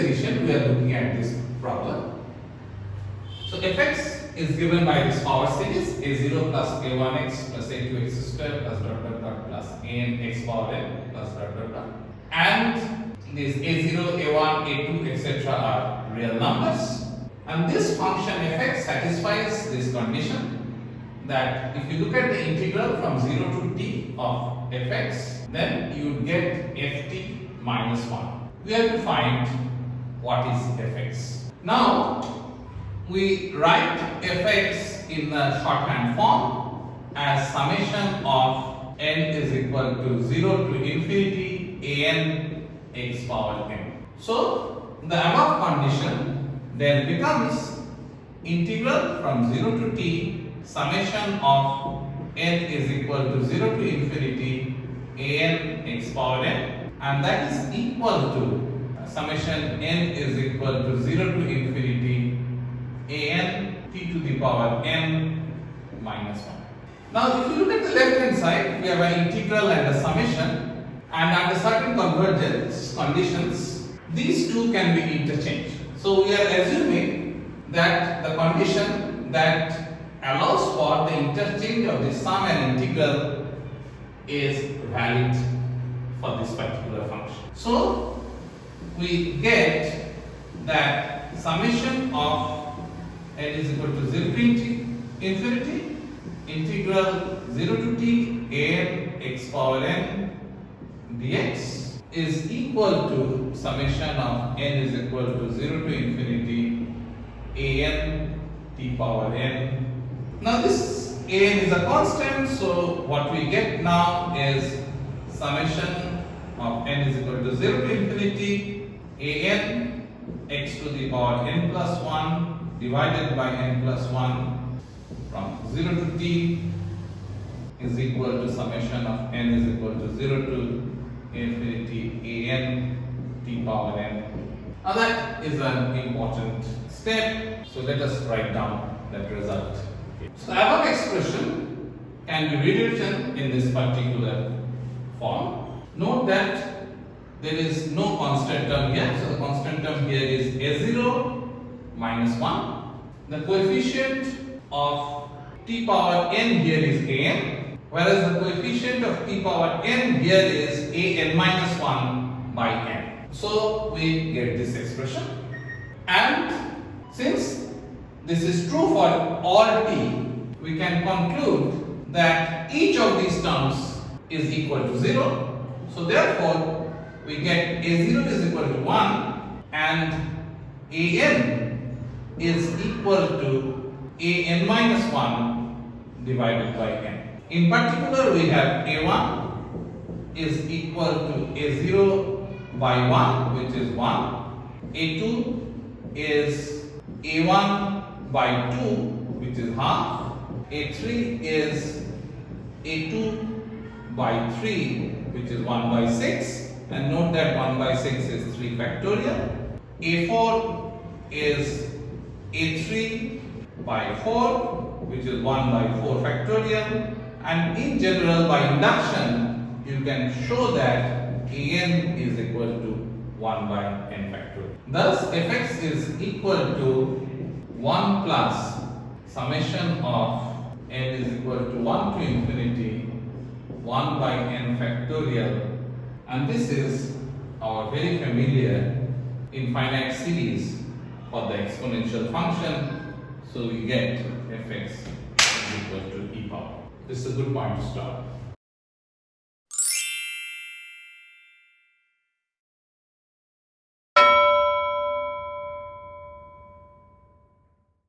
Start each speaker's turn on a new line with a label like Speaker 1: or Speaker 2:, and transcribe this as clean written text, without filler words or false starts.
Speaker 1: edition we are looking at this problem. So fx is given by this power series a0 plus a1x plus a2x square plus dot dot dot plus an x power n plus dot dot dot, and these a0, a1, a2 etc. are real numbers, and this function fx satisfies this condition that if you look at the integral from 0 to t of fx, then you would get ft minus 1. We have to find what is fx. Now we write fx in the shorthand form as summation of n is equal to 0 to infinity an x power n. So the above condition then becomes integral from 0 to t summation of n is equal to 0 to infinity an x power n, and that is equal to summation n is equal to 0 to infinity an t to the power n minus 1. Now if you look at the left hand side, we have an integral and a summation, and under certain convergence conditions these two can be interchanged. So we are assuming that the condition that allows for the interchange of the sum and integral is valid for this particular function. So we get that summation of n is equal to 0 to infinity integral 0 to t an x power n dx is equal to summation of n is equal to 0 to infinity an t power n. Now this an is a constant, so what we get now is summation of n is equal to 0 to infinity an x to the power n plus 1 divided by n plus 1 from 0 to t is equal to summation of n is equal to 0 to infinity an t power n. Now that is an important step, so let us write down that result. So the above expression can be rewritten in this particular form. Note that there is no constant term here, so the constant term here is a0 minus 1. The coefficient of t power n here is an, whereas the coefficient of t power n here is an minus 1 by n. So we get this expression, and since this is true for all t, we can conclude that each of these terms is equal to 0. So therefore we get a0 is equal to 1 and an is equal to an minus 1 divided by n. In particular, we have a1 is equal to a0 by 1, which is 1. a2 is a1 by 2, which is half. a3 is a2 by 3, which is 1 by 6, and note that 1 by 6 is 3 factorial. a4 is a3 by 4, which is 1 by 4 factorial, and in general by induction you can show that an is equal to 1 by n factorial. Thus fx is equal to 1 plus summation of n is equal to 1 to infinity 1 by n factorial, and this is our very familiar infinite series for the exponential function. So we get fx is equal to e power. This is a good point to start.